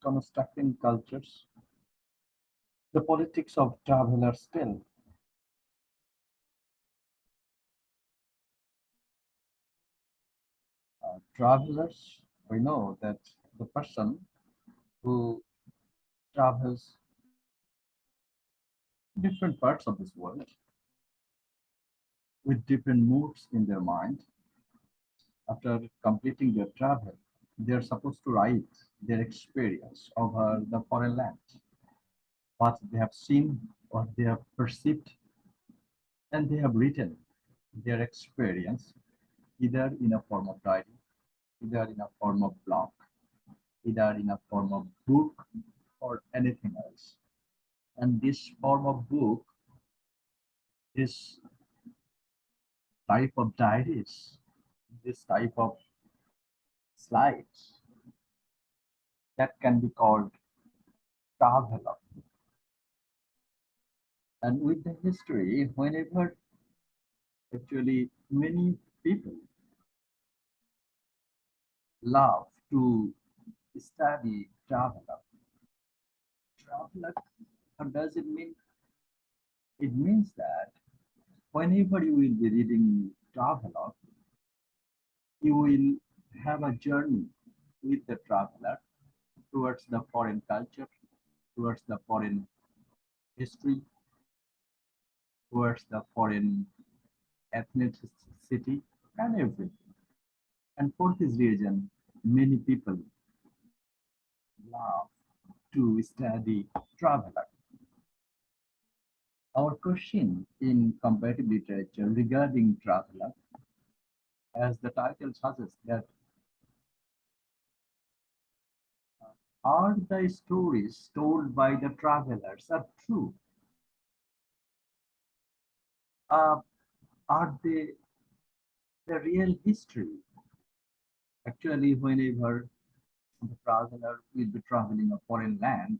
constructing cultures, the politics of travelers tell. Travelers, we know that the person who travels different parts of this world with different moods in their mind, after completing their travel, they are supposed to write their experience over the foreign land, what they have seen, what they have perceived, and they have written their experience either in a form of diary, either in a form of blog, either in a form of book or anything else. And this form of book, this type of diaries, this type of slides, that can be called traveler. And with the history, whenever actually many people love to study traveler. Traveler, what does it mean? It means that whenever you will be reading traveler, you will have a journey with the traveler towards the foreign culture, towards the foreign history, towards the foreign ethnicity, and everything. And for this reason, many people love to study traveler. Our question in comparative literature regarding traveler, as the title suggests, that are the stories told by the travelers are true? Uh, are they the real history? Actually, whenever the traveler will be traveling a foreign land,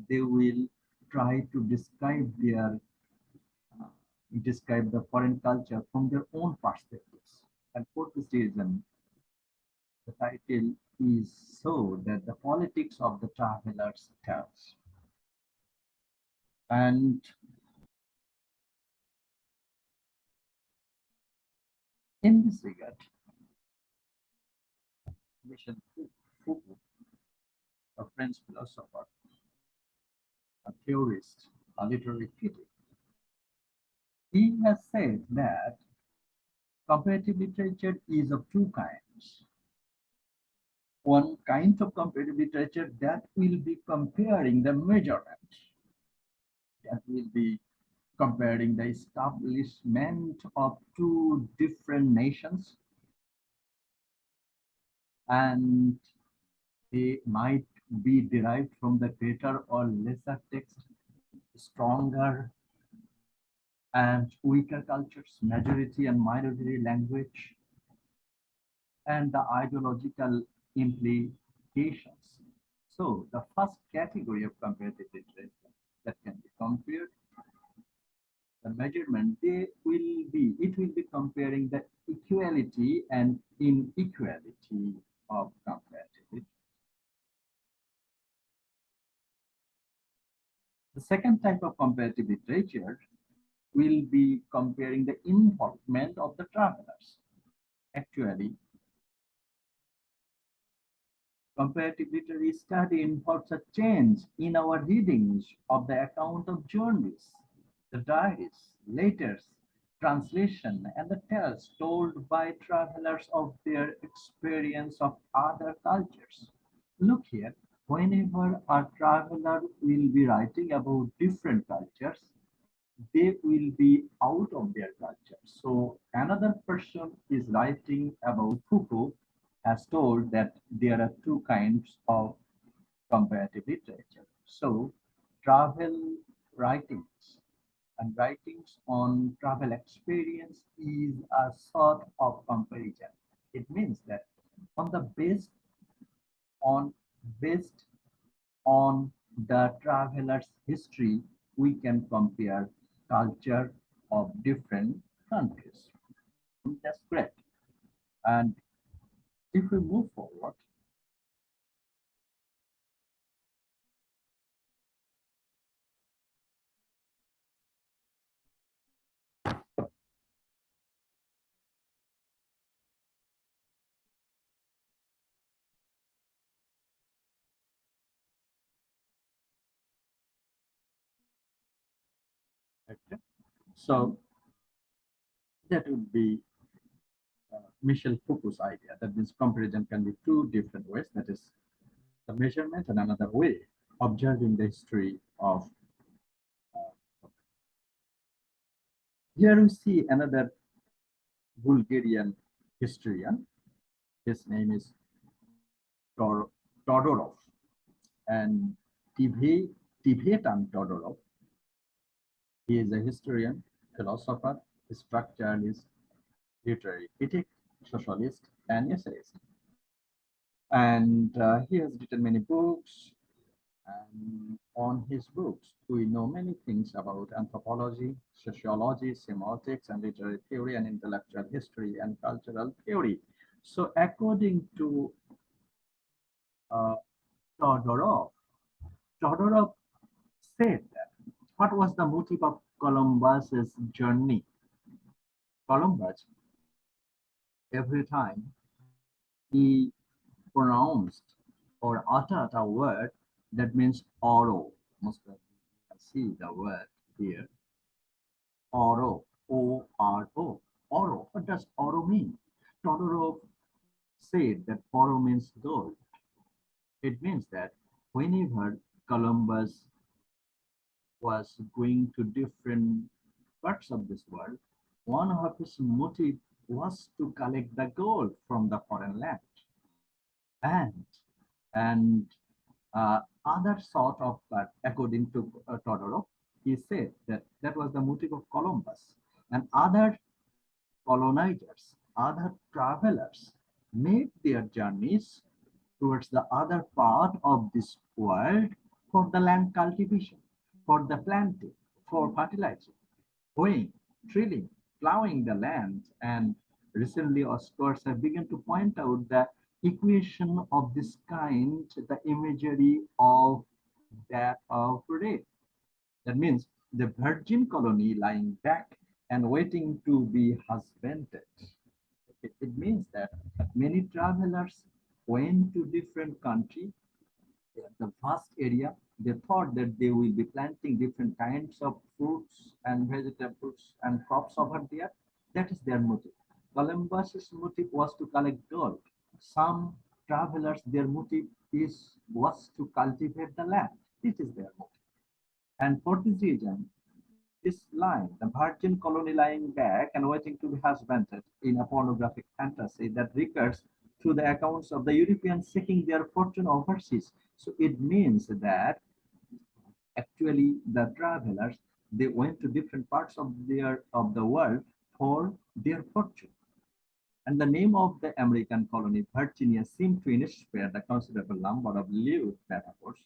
they will try to uh, describe the foreign culture from their own perspectives. And for this reason, the title is so that the politics of the travelers tells. And in this regard, Michel Foucault, a French philosopher, a theorist, a literary critic, he has said that comparative literature is of two kinds. One kind of comparative literature that will be comparing the measurement, that will be comparing the establishment of two different nations, and they might be derived from the greater or lesser text, stronger and weaker cultures, majority and minority language, and the ideological implications. So the first category of comparative literature that can be compared, the measurement, it will be comparing the equality and inequality of comparative literature. The second type of comparative literature will be comparing the involvement of the travelers. Actually, comparative literary study involves a change in our readings of the account of journeys, the diaries, letters, translation, and the tales told by travelers of their experience of other cultures. Look here, whenever a traveler will be writing about different cultures, they will be out of their culture. So another person is writing about Foucault has told that there are two kinds of comparative literature. So travel writings and writings on travel experience is a sort of comparison. It means that on the on based on the traveler's history, we can compare culture of different countries. That's great. And if we move forward, So that would be Michel Foucault's idea. That means comparison can be two different ways. That is the measurement and another way observing the history of. Here we see another Bulgarian historian. His name is Todorov, and Tibetan Todorov. He is a historian, philosopher, structuralist, literary critic, socialist, and essayist. And he has written many books. And on his books, we know many things about anthropology, sociology, semiotics, and literary theory, and intellectual history and cultural theory. So, according to uh, Todorov, Todorov said that what was the motive of Columbus's journey? Columbus, every time he pronounced or uttered a word that means oro. Most of you can see the word here. Oro. O-R-O. Oro. What does oro mean? Todorov said that oro means gold. It means that whenever Columbus was going to different parts of this world, one of his motive was to collect the gold from the foreign land. And and other sort of, according to Todorov, he said that that was the motive of Columbus. And other colonizers, other travelers made their journeys towards the other part of this world for the land cultivation, for the planting, for fertilizing, hoeing, drilling, plowing the land. And recently, scholars have begun to point out the equation of this kind, the imagery of that of rape. That means the virgin colony lying back and waiting to be husbanded. It means that many travelers went to different countries, the vast area. They thought that they will be planting different kinds of fruits and vegetables and crops over there. That is their motive. Columbus's motive was to collect gold. Some travelers, their motive was to cultivate the land. This is their motive. And for this reason, this line, the virgin colony lying back and waiting to be husbanded, in a pornographic fantasy that recurs through the accounts of the Europeans seeking their fortune overseas. So it means that actually the travelers, they went to different parts of the world for their fortune. And the name of the American colony, Virginia, seemed to inspire the considerable number of lewd metaphors.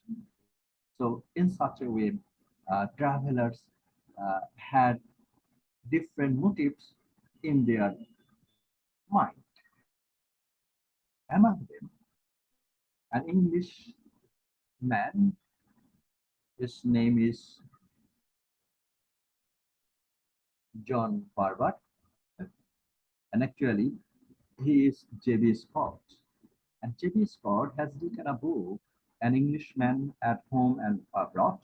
So in such a way, travelers had different motives in their mind. Among them, an English man, his name is John Barber, and actually he is J.B. Scott. And J.B. Scott has written a book, An Englishman at Home and Abroad,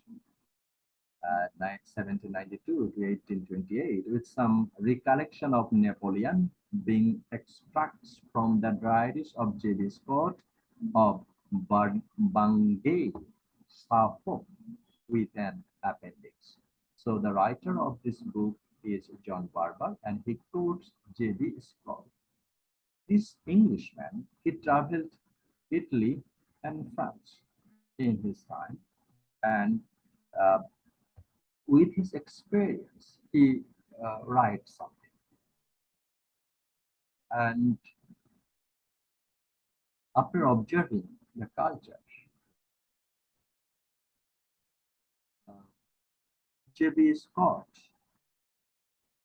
1792 to 1828, with some recollection of Napoleon, being extracts from the diaries of J.B. Scott of Bungay, Suffolk, with an appendix. So the writer of this book is John Barber, and he quotes J.B. Scott. This Englishman, he traveled Italy and France in his time, and uh, with his experience, he writes something. And after observing the culture, uh, J.B. Scott,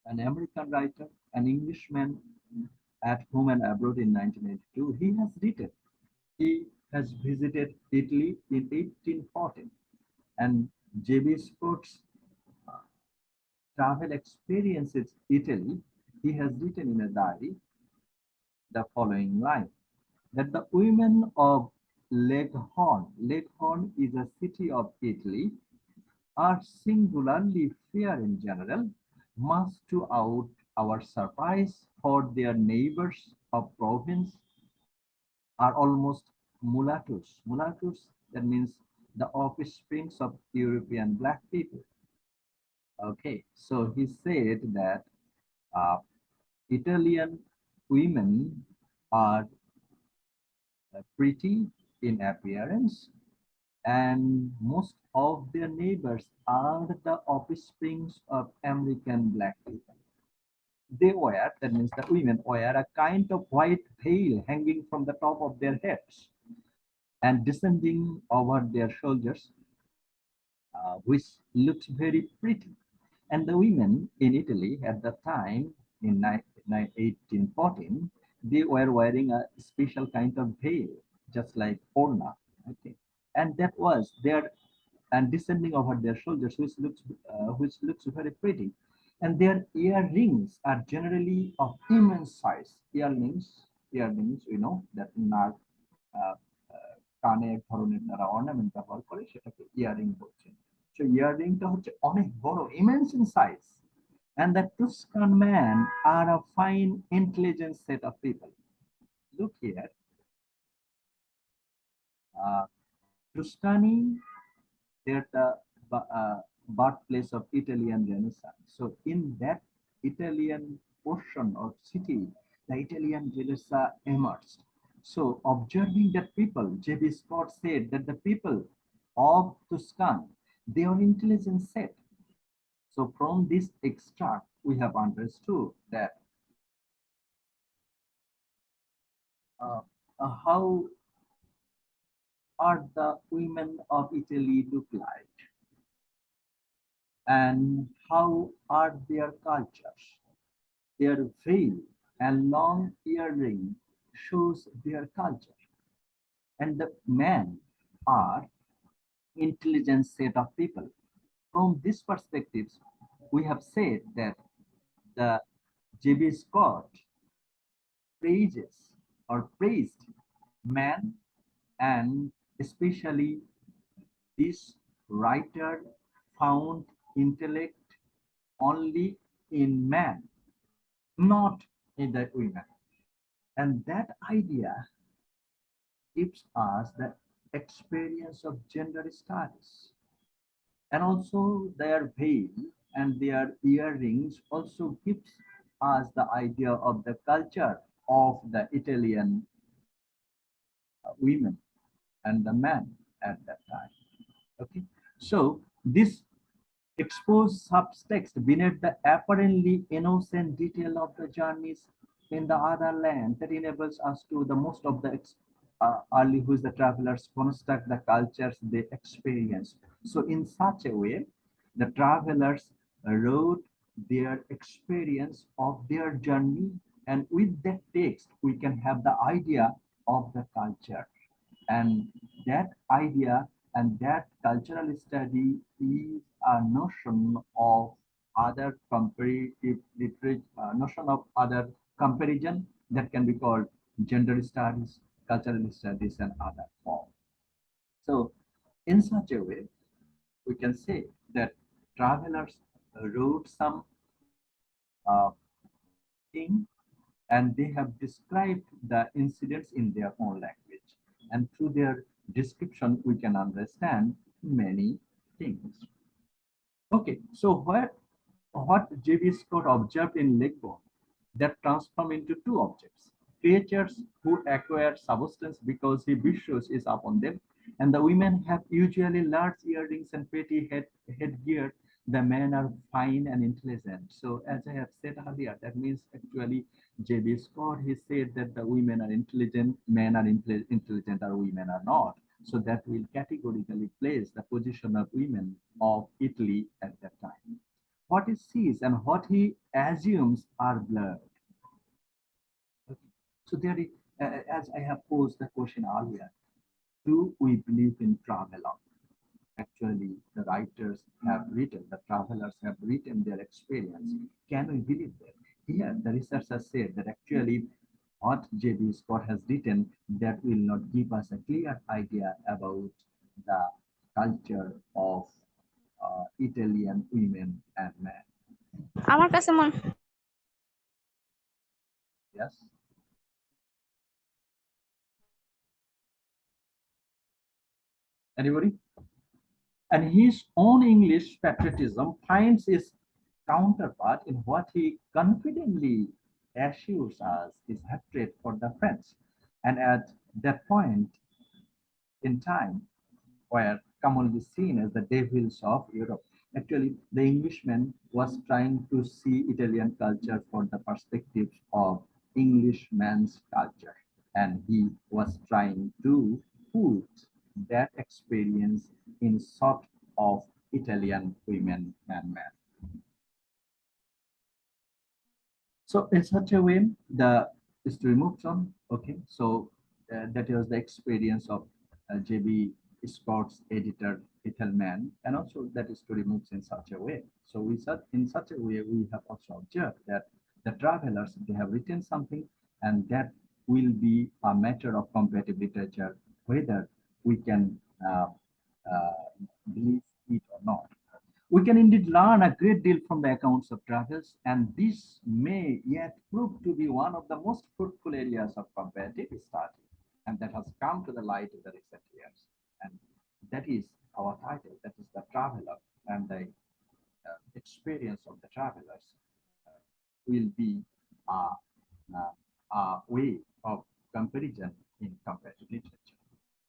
an American writer, an Englishman at home and abroad in 1982, he has written. He has visited Italy in 1814, and J.B. Scott's uh, travel experiences Italy, he has written in a diary the following line, that the women of Leghorn is a city of Italy, are singularly fair in general, much to our surprise, for their neighbors of province are almost mulattoes. Mulattoes, that means the offsprings of European black people. Okay, so he said that uh, Italian women are pretty in appearance, and most of their neighbors are the offsprings of American black people. They wear, that means the women wear a kind of white veil hanging from the top of their heads and descending over their shoulders, which looks very pretty. And the women in Italy at the time, in 1814, they were wearing a special kind of veil, just like orna. Okay, and that was their and descending over their shoulders, which looks very pretty. And their earrings are generally of immense size. Earrings, that নাক কানে এক ধরনের তারা ornament ব্যবহার করে, সেটাকে earring বলছে। So ইয়ারিংটা হচ্ছে অনেক বড়, immense in size. And the Tuscan men are a fine, intelligent set of people. Look here. Uh, Tuscany, they're the birthplace of Italian Renaissance. So in that Italian portion or city, the Italian Renaissance emerged. So observing that people, J.B. Scott said that the people of Tuscan, they are intelligent set. So from this extract, we have understood that uh, how are the women of Italy look like, and how are their cultures. Their veil and long earring shows their culture. And the men are intelligent set of people. From this perspective, we have said that the J.B. Scott praises or praised man, and especially this writer found intellect only in man, not in the women. And that idea gives us the experience of gender studies. And also their veil and their earrings also gives us the idea of the culture of the Italian women and the men at that time. Okay, so this exposed subtext beneath the apparently innocent detail of the journeys in the other land that enables us to the most of the early who is the travelers construct the cultures they experience. So in such a way, the travelers wrote their experience of their journey, and with that text we can have the idea of the culture, and that idea and that cultural study is a notion of other comparative literature, notion of other comparison that can be called gender studies, cultural studies, and other forms. So, in such a way, we can say that travelers wrote some uh, thing, and they have described the incidents in their own language. And through their description, we can understand many things. Okay, so what J.B. Scott observed in Legbo that transform into two objects, creatures who acquire substance because he wishes is upon them, and the women have usually large earrings and pretty headgear. The men are fine and intelligent. So as I have said earlier, that means actually J.B. Scott, he said that the women are intelligent, men are intelligent, or women are not. So that will categorically place the position of women of Italy at that time. What he sees and what he assumes are blurred. Okay. So there is, as I have posed the question earlier, do we believe in travelogue? Actually, the writers have written, the travelers have written their experience. Can we believe that? Here, the researchers said that actually what J.B. Scott has written, that will not give us a clear idea about the culture of Italian women and men. আমার কাছে Yes. Anybody? And his own English patriotism finds its counterpart in what he confidently assures us is hatred for the French. And at that point in time, were commonly seen as the devils of Europe. Actually, the Englishman was trying to see Italian culture for the perspective of Englishman's culture, and he was trying to put that experience in sort of Italian women and men. So in such a way, the story moves on. Okay, so that was the experience of JB Scott's editor Ethelman, and also that story moves in such a way. So we said in such a way we have also observed that the travelers they have written something, and that will be a matter of comparative literature whether we can uh, believe it or not. We can indeed learn a great deal from the accounts of travels, and this may yet prove to be one of the most fruitful areas of comparative study, and that has come to the light in the recent years. And that is our title, that is the traveler, and the experience of the travelers will be a, a way of comparison in comparative literature.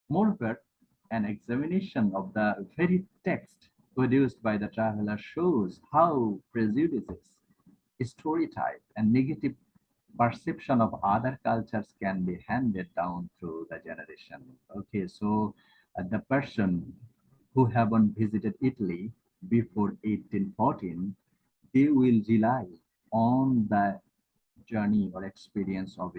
Moreover, an examination of the very text produced by the traveler shows how prejudices, stereotype, and negative perception of other cultures can be handed down through the generation. Okay, so the person who haven't visited Italy before 1814, they will rely on the journey or experience of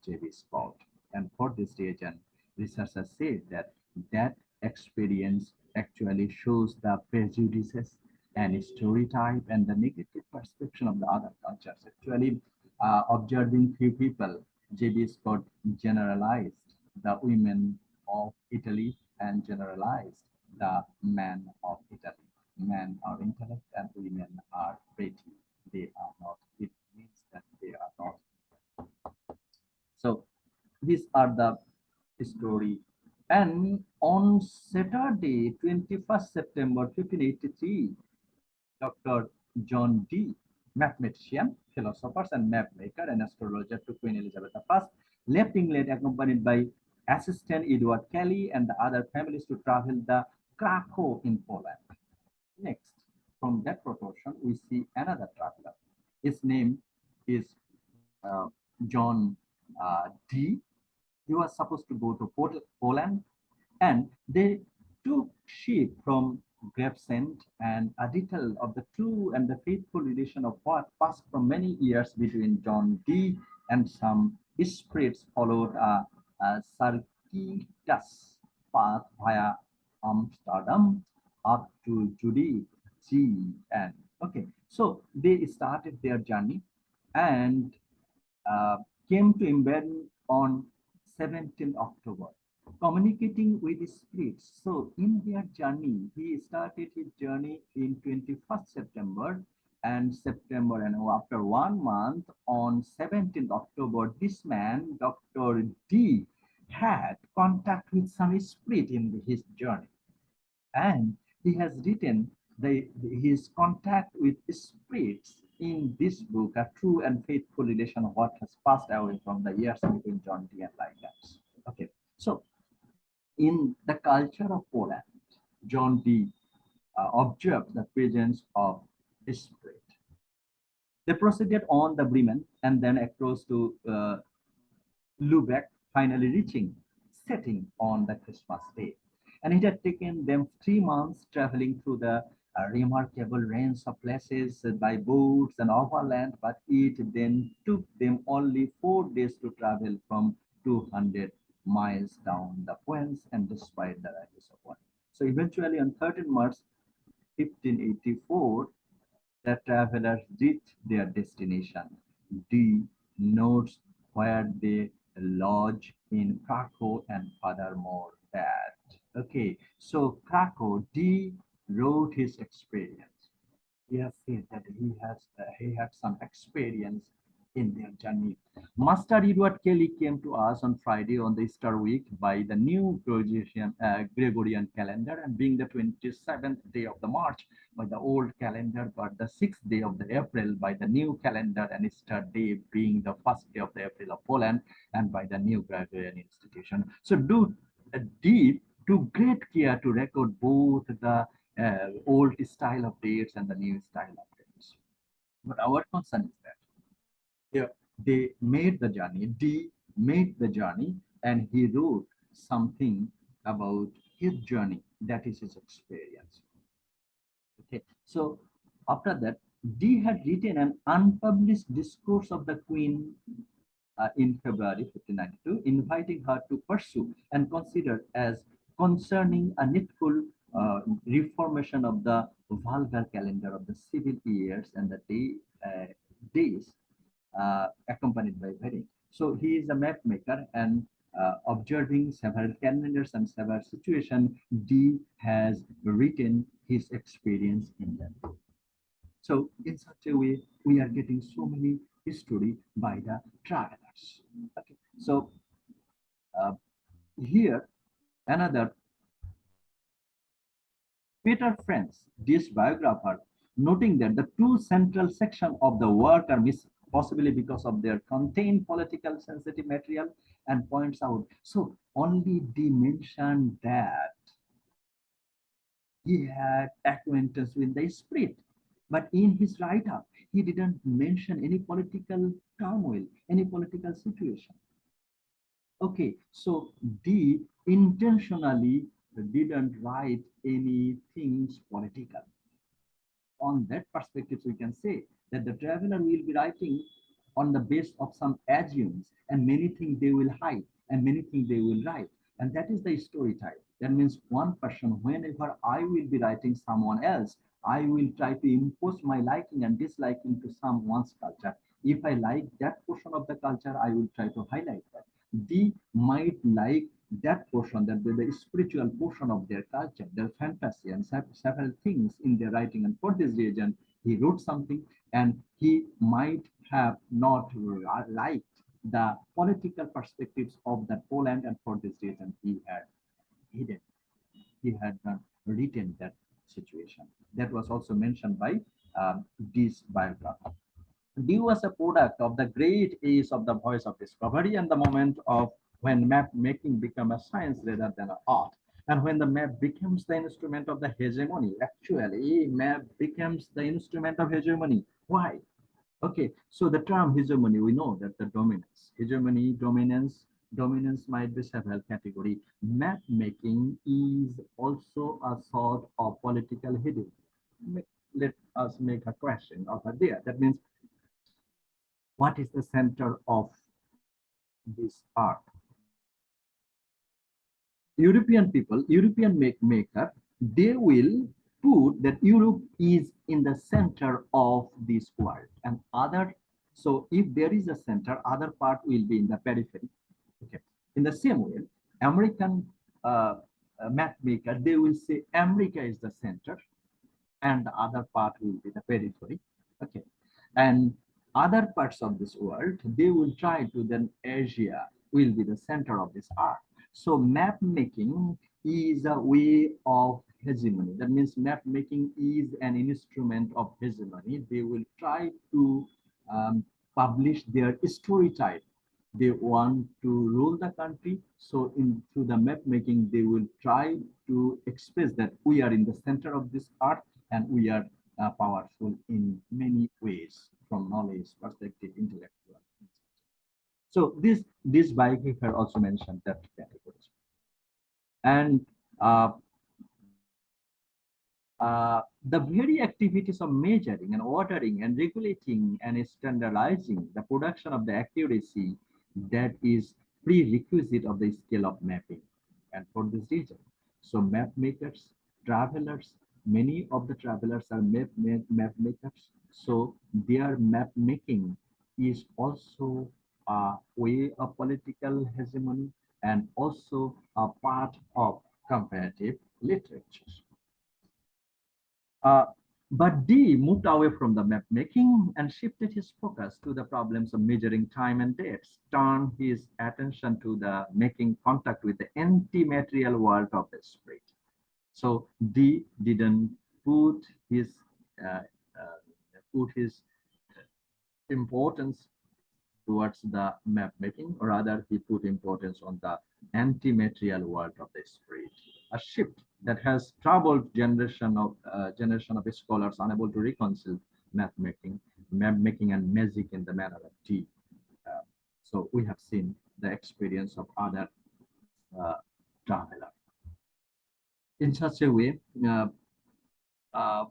J.B. Scott. And for this reason, researchers say that that experience actually shows the prejudices and stereotype and the negative perception of the other cultures. Actually, observing few people, J.B. Scott generalized the women of Italy and generalized the men of Italy. Men are intellect and women are pretty. They are not. It means that they are not. So these are the story. And on Saturday, 21st September 1583, Dr. John Dee, mathematician, philosopher, and map maker and astrologer to Queen Elizabeth I, left England accompanied by assistant Edward Kelly and the other families to travel the Krakow in Poland. Next, from that proportion, we see another traveler. His name is uh, John D. He was supposed to go to Poland, and they took ship from Gravesend, and a detail of the true and the faithful relation of what passed for many years between John D. and some spirits followed a circuitous path via Amsterdam up to Judith G. And okay, so they started their journey and uh, came to Imbed on 17th October, communicating with the spirits. So in their journey, he started his journey in 21st September and September, and after 1 month on 17th October, this man, Dr. D, had contact with some spirit in his journey, and he has written his contact with spirits in this book, a true and faithful relation of what has passed away from the years between John D and Lycans. Okay, so in the culture of Poland, John D observed the presence of spirit. They proceeded on the Bremen and then across to Lubeck, finally reaching setting on the Christmas day. And it had taken them 3 months traveling through the remarkable range of places by boats and overland, but it then took them only 4 days to travel from 200 miles down the points and despite the radius of one. So eventually on 13 March 1584, the travelers reach their destination. D notes where they lodge in Krakow and furthermore that. Okay, so Krakow, D wrote his experience. He has said that he had some experience in their journey. Master Edward Kelly came to us on Friday on the Easter week by the new Gregorian calendar, and being the 27th day of the March by the old calendar, but the 6th day of the April by the new calendar, and Easter day being the first day of the April of Poland and by the new Gregorian institution. So do deep to great care to record both the old style of dates and the new style of dates. But our concern is that they made the journey, D made the journey, and he wrote something about his journey, that is his experience. Okay, so after that, D had written an unpublished discourse of the Queen in February 1592, inviting her to pursue and consider as concerning a needful reformation of the vulgar calendar of the civil years and the days accompanied by wedding. So he is a map maker, and observing several calendars and several situations, D has written his experience in them. So in such a way, we are getting so many history by the travelers. Okay. So uh, here another Peter Friends, this biographer, noting that the two central sections of the work are missing, possibly because of their contain political sensitive material, and points out. So only they mentioned that he had acquaintance with the spirit. But in his write-up, he didn't mention any political turmoil, any political situation. Okay, so D intentionally didn't write any things political. On that perspective, we can say that the traveler will be writing on the base of some assumes, and many things they will hide and many things they will write. And that is the story type. That means one person, whenever I will be writing someone else, I will try to impose my liking and disliking to someone's culture. If I like that portion of the culture, I will try to highlight that. They might like that portion, that the spiritual portion of their culture, their fantasy, and several things in their writing. And for this reason, he wrote something, and he might have not liked the political perspectives of the Poland, and for this reason, he had hidden, he had not written that situation. That was also mentioned by this biographer. Due was a product of the great age of the voice of discovery and the moment of when map making became a science rather than an art. And when the map becomes the instrument of the hegemony, actually, map becomes the instrument of hegemony. Why? Okay, so the term hegemony, we know that the dominance, hegemony, dominance might be several category. Map making is also a sort of political hegemony. Let us make a question over there. That means, what is the center of this art? European people, European maker, they will put that Europe is in the center of this world, and other. So if there is a center, other part will be in the periphery. Okay. In the same way, American map maker, they will say America is the center, and the other part will be the periphery. Okay. And other parts of this world, they will try to then Asia will be the center of this art. So map making is a way of hegemony. That means map making is an instrument of hegemony. They will try to publish their story type. They want to rule the country. So in through the map making, they will try to express that we are in the center of this art, and we are powerful in many ways, from knowledge, perspective, intellectual. So this biographer also mentioned that categories. And the very activities of measuring and ordering and regulating and standardizing the production of the accuracy, that is prerequisite of the skill of mapping. And for this reason, so map makers, travelers, many of the travelers are map makers. So their map making is also a way of political hegemony and also a part of comparative literature. Uh, But D moved away from the map making and shifted his focus to the problems of measuring time and dates, turned his attention to the making contact with the anti-material world of the spirit. So D didn't put his uh, uh, put his importance towards the map making, or rather he put importance on the anti-material world of the spirit. A shift that has troubled generation of scholars unable to reconcile map making and magic in the manner of tea. Uh, so we have seen the experience of other uh, traveler. In such a way, uh, uh,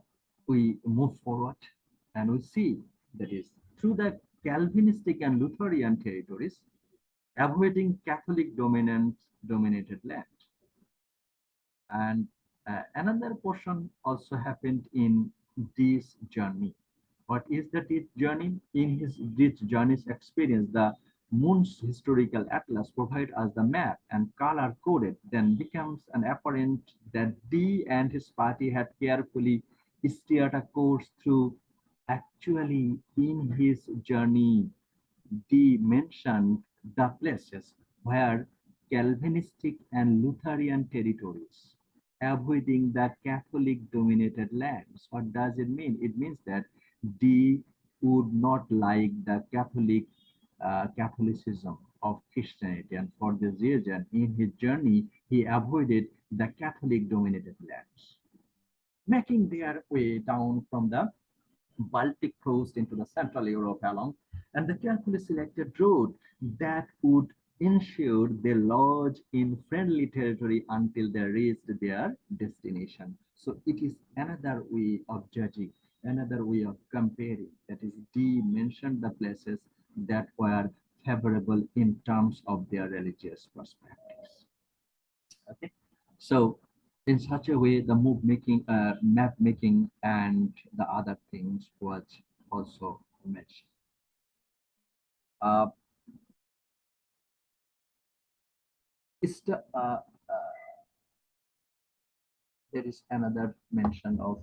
we move forward and we see that is through the Calvinistic and Lutheran territories, avoiding Catholic dominated land. And another portion also happened in this journey. What is the this journey? In this journey's experience, the moon's historical atlas provides us the map and color coded, then becomes an apparent that D and his party had carefully steered a course through. Actually, in his journey, D mentioned the places where Calvinistic and Lutheran territories, avoiding the Catholic dominated lands. What does it mean? It means that D would not like the Catholicism of Christianity, and for this reason, in his journey, he avoided the Catholic dominated lands, making their way down from the Baltic coast into the Central Europe along, and the carefully selected route that would ensure they lodge in friendly territory until they reached their destination. So it is another way of judging, another way of comparing. That is, D mentioned the places that were favorable in terms of their religious perspectives. Okay, so in such a way, the map making, and the other things was also mentioned. Uh, is the, there is another mention of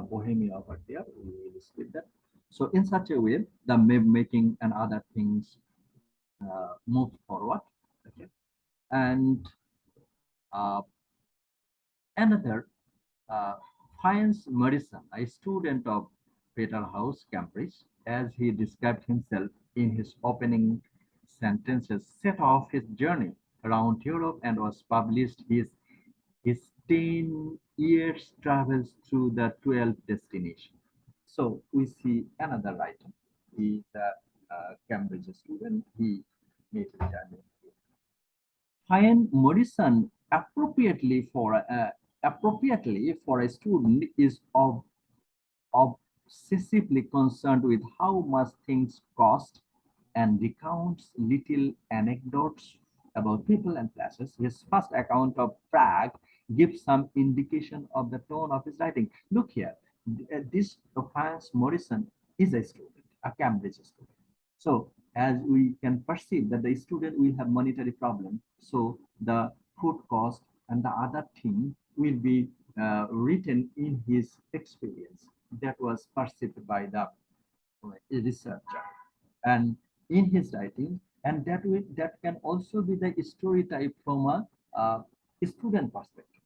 Bohemia over there. We will skip that. So in such a way, the map making and other things moved forward. Okay, and uh, another uh, Heinz Morrison, a student of Peterhouse, Cambridge, as he described himself in his opening sentences, set off his journey around Europe and was published his 10 years travels through the 12 destinations. So we see another writer. He is a Cambridge student. He made a journey. Find Morrison appropriately for a student is obsessively concerned with how much things cost and recounts little anecdotes about people and places. His first account of Prague gives some indication of the tone of his writing. Look here, this Hans Morrison is a student, a Cambridge student. So as we can perceive that the student will have monetary problem, so the food cost and the other thing will be written in his experience that was perceived by the researcher and in his writing, and that can also be the story type from a student perspective.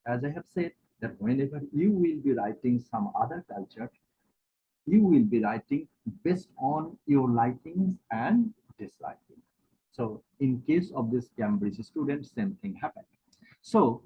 As I have said, that whenever you will be writing some other culture, you will be writing based on your likings and disliking. So in case of this Cambridge student, same thing happened. So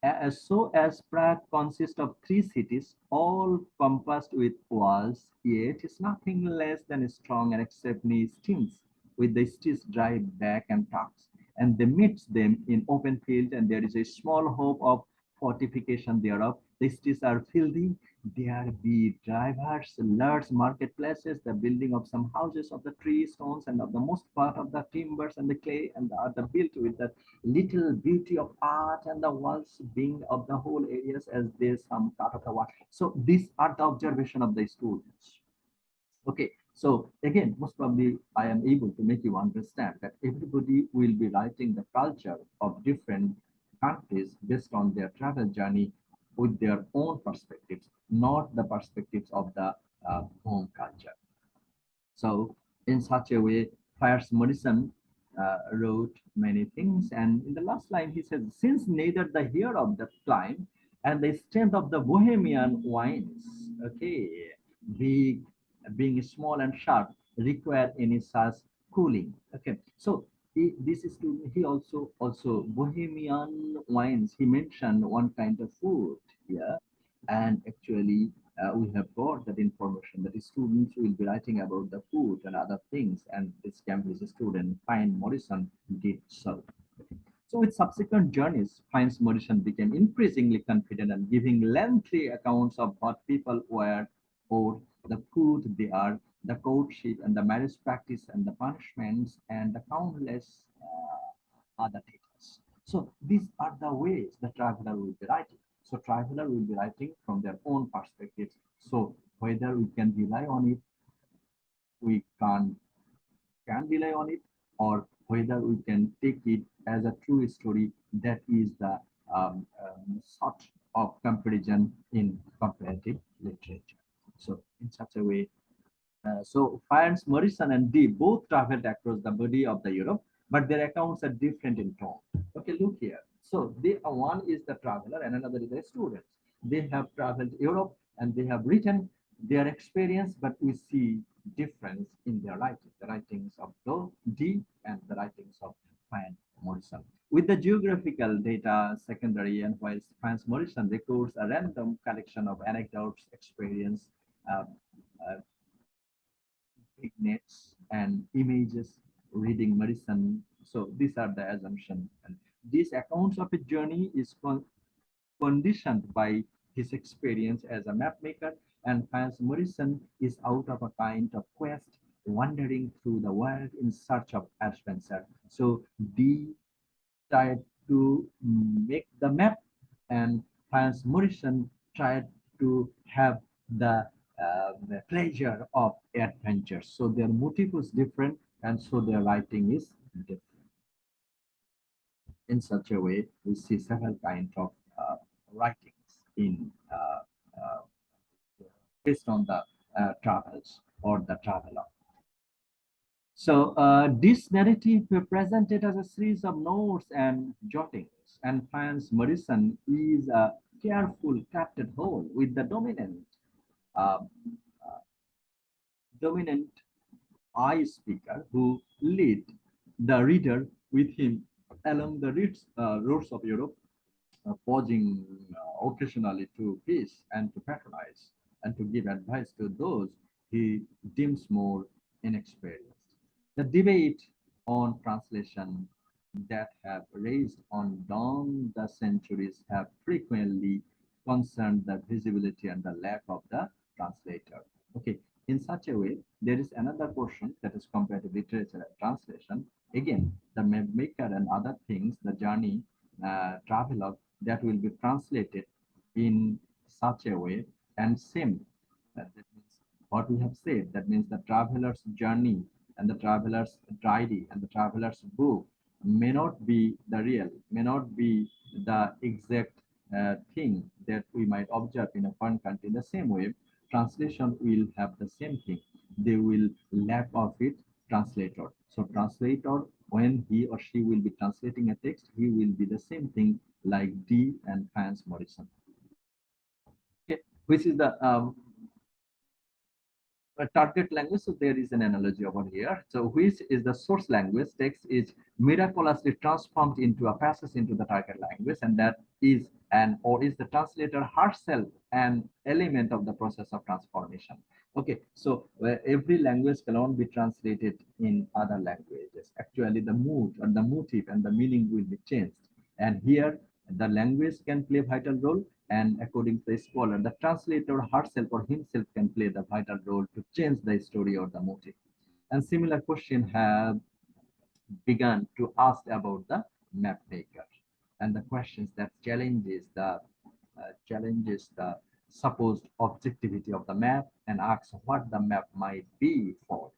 as Prague consists of three cities, all compassed with walls, yet is nothing less than strong and exceptionally stinks with the streets drive back and tucks, and they meet them in open field, and there is a small hope of fortification thereof. The streets are filthy, there be drivers, large marketplaces, the building of some houses of the tree, stones, and of the most part of the timbers and the clay, and are the built with the little beauty of art, and the walls being of the whole areas as there's some part of the wall. So these are the observation of the students. Okay, so again, most probably I am able to make you understand that everybody will be writing the culture of different countries based on their travel journey with their own perspectives, not the perspectives of the home culture. So in such a way, Fires Morrison wrote many things. And in the last line, he says, since neither the hair of the climb and the strength of the Bohemian wines, okay, big, being small and sharp, require any such cooling. Okay, so this is to he also Bohemian wines. He mentioned one kind of food here, and actually we have got that information that the students will be writing about the food and other things, and this Cambridge student, Fine Morrison, did so. So with subsequent journeys, Fines Morrison became increasingly confident and giving lengthy accounts of what people were owed, the food they are, the courtship and the marriage practice and the punishments and the countless other details. So these are the ways the traveler will be writing. So traveler will be writing from their own perspectives. So whether we can rely on it, we can rely on it, or whether we can take it as a true story, that is the sort of comparison in comparative literature. So in such a way, so Fynes, Morrison, and Dee both traveled across the body of the Europe, but their accounts are different in tone. Okay, look here. So they one is the traveler and another is the student. They have traveled Europe and they have written their experience, but we see difference in their writing. The writings of Dee and the writings of Fynes Morrison. With the geographical data secondary, and while Fynes Morrison records a random collection of anecdotes, experience, uh, uh, vignettes and images reading Morrison. So these are the assumptions. And these accounts of a journey is conditioned by his experience as a map maker, and Hans Morrison is out of a kind of quest, wandering through the world in search of adventure. So Dee tried to make the map, and Hans Morrison tried to have the pleasure of adventure. So their motive was different, and so their writing is different. In such a way, we see several kinds of writings in based on the travels or the traveler. So this narrative presented as a series of notes and jottings, and Hans Morrison is a careful crafted whole with the uh, dominant eye speaker who lead the reader with him along the roads of Europe, pausing occasionally to kiss and to patronize and to give advice to those he deems more inexperienced. The debate on translation that have raised on down the centuries have frequently concerned the visibility and the lack of the translator. Okay, in such a way, there is another portion that is comparative literature and translation. Again, the map maker and other things, the journey, travelogue that will be translated in such a way, and same. That means what we have said. That means the traveler's journey and the traveler's diary and the traveler's book may not be the real, may not be the exact thing that we might observe in a foreign country. In the same way, translation will have the same thing. They will lack of it translator. So translator, when he or she will be translating a text, he will be the same thing like Dee and Hans Morrison. Okay, which is the a target language. So there is an analogy over here. So which is the source language, text is miraculously transformed into a passage into the target language, and that is an or is the translator herself an element of the process of transformation. Okay, so every language cannot be translated in other languages. Actually, the mood or the motive and the meaning will be changed. And here, the language can play a vital role, and according to the scholar, the translator herself or himself can play the vital role to change the story or the motive. And similar question have begun to ask about the map maker and the questions that challenges the supposed objectivity of the map and asks what the map might be for.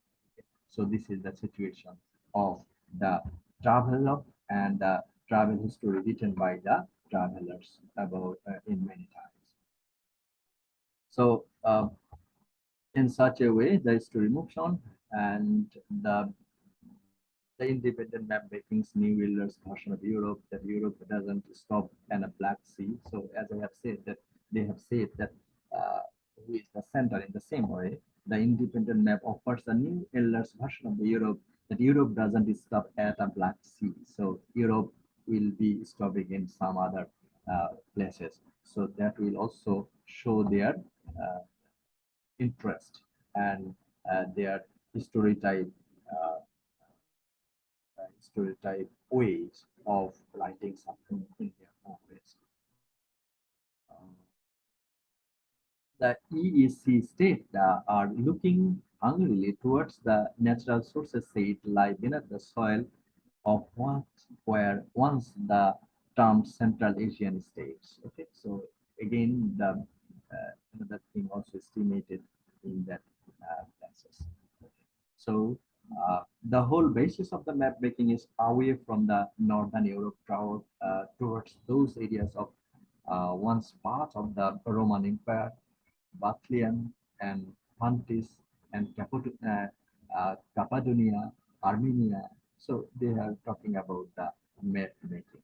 So this is the situation of the travelogue and the travel history written by the travelers about in many times. So in such a way, the story moves on, and the the independent map making's New Wheeler's version of Europe, that Europe doesn't stop in a Black Sea. So as I have said that they have said that who is the center in the same way, the independent map offers a new Wheeler's version of the Europe, that Europe doesn't stop at a Black Sea. So Europe will be stopping in some other places. So that will also show their uh, interest and their storytype uh, stereotype ways of writing something in their own ways. Um, the EEC state are looking hungrily towards the natural sources said lie beneath the soil of what were once the termed Central Asian states. Okay, so again, the another thing also estimated in that places. So the whole basis of the map making is away from the Northern Europe towards those areas of once part of the Roman Empire, Bactrian and Pontus and Cappadocia, Armenia. So they are talking about the map making.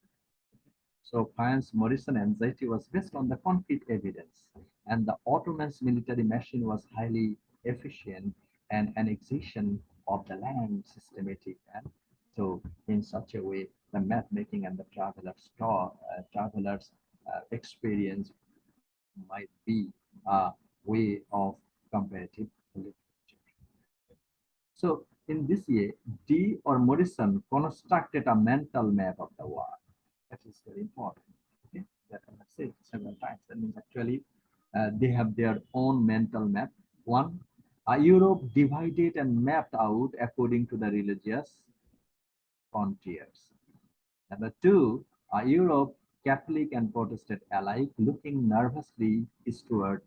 So Franz Morrison anxiety was based on the concrete evidence, and the Ottoman's military machine was highly efficient and annexation of the land systematic. And so in such a way, the map making and the travelers' experience might be a way of comparative literature. So in this way, D or Morrison constructed a mental map of the world. That is very important. Okay, that I have said several times. That means actually they have their own mental map. One, Europe divided and mapped out according to the religious frontiers. Number two, Europe, Catholic and Protestant alike, looking nervously eastward,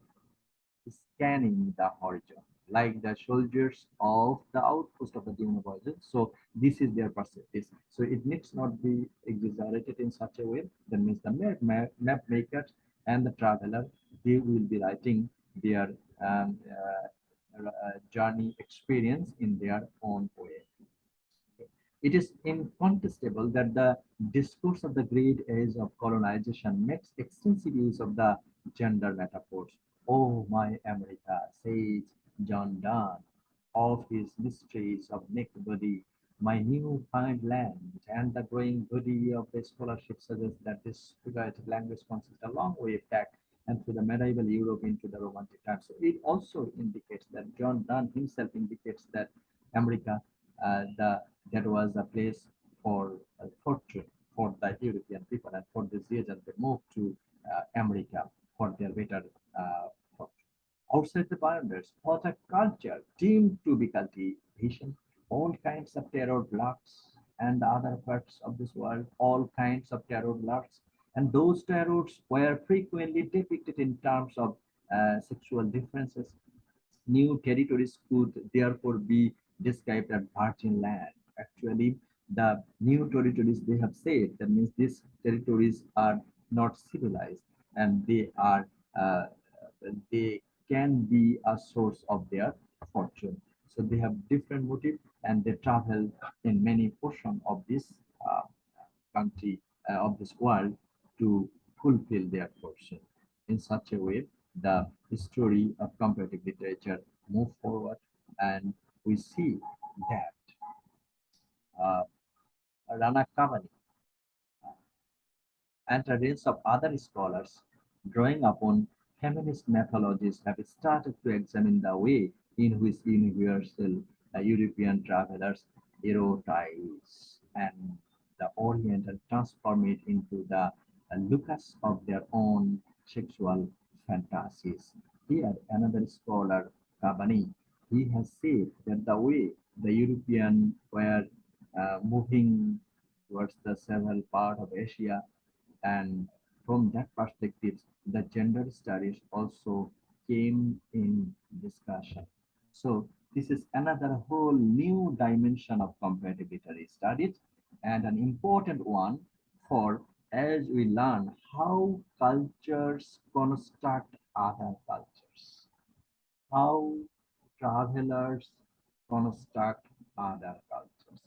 scanning the horizon, like the soldiers of the outpost of the Dune horizon. So this is their perspective. So it needs not be exaggerated in such a way. That means the map makers and the traveler, they will be writing their journey experience in their own way. It is incontestable that the discourse of the great age of colonization makes extensive use of the gender metaphors. Oh, my America, says John Donne, of his mysteries of naked body, my new found land, and the growing body of the scholarship suggests that this figurative language consists a long way back and through the medieval Europe into the Romantic times. So it also indicates that John Donne himself indicates that America, that was a place for fortune for the European people, and for this reason they moved to America for their better fortune. Outside the boundaries, what a culture deemed to be cultivation, all kinds of terror blocks and other parts of this world, all kinds of terror blocks, and those terrors were frequently depicted in terms of sexual differences. New territories could therefore be described as virgin land. Actually, the new territories they have said, that means these territories are not civilized, and they can be a source of their fortune. So they have different motive, and they travel in many portions of this uh, country, of this world, to fulfill their fortune. In such a way, the story of comparative literature move forward, and we see that uh, Rana Kavani and a range of other scholars drawing upon feminist methodologies have started to examine the way in which universal European travelers erotize and the Orient and transform it into the locus of their own sexual fantasies. Here, another scholar, Kabani, he has said that the way the European were moving towards the several part of Asia, and from that perspective, the gender studies also came in discussion. So this is another whole new dimension of comparative literary studies, and an important one for as we learn how cultures construct other cultures, how travelers construct other cultures,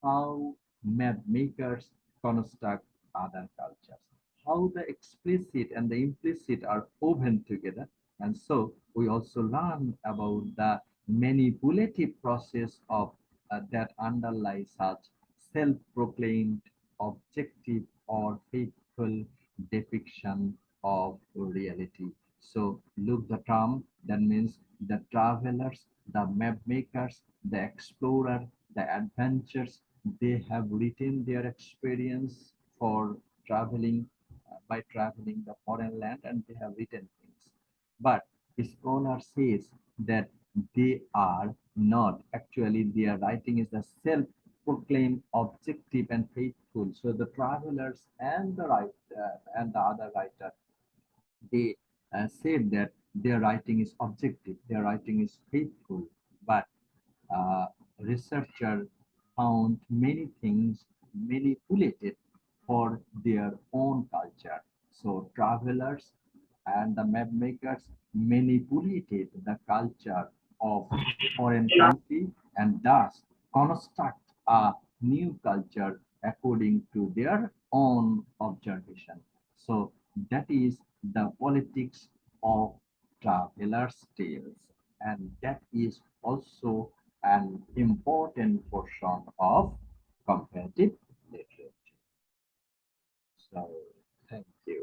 how map makers construct other cultures, how the explicit and the implicit are woven together. And so we also learn about the manipulative process of that underlies such self-proclaimed objective or faithful depiction of reality. So look the term that means the travelers, the map makers, the explorer, the adventurers, they have written their experience for traveling by traveling the foreign land and they have written things. But the scholar says that they are not actually their writing is the self-proclaimed objective and faithful. So the travelers and the writer and the other writer they said that their writing is objective, their writing is faithful, but uh, researcher found many things manipulated for their own culture. So travelers and the map makers manipulated the culture of foreign country and thus construct a new culture according to their own observation. So that is the politics of travelers' tales, and that is also an important portion of comparative literature. So, thank you.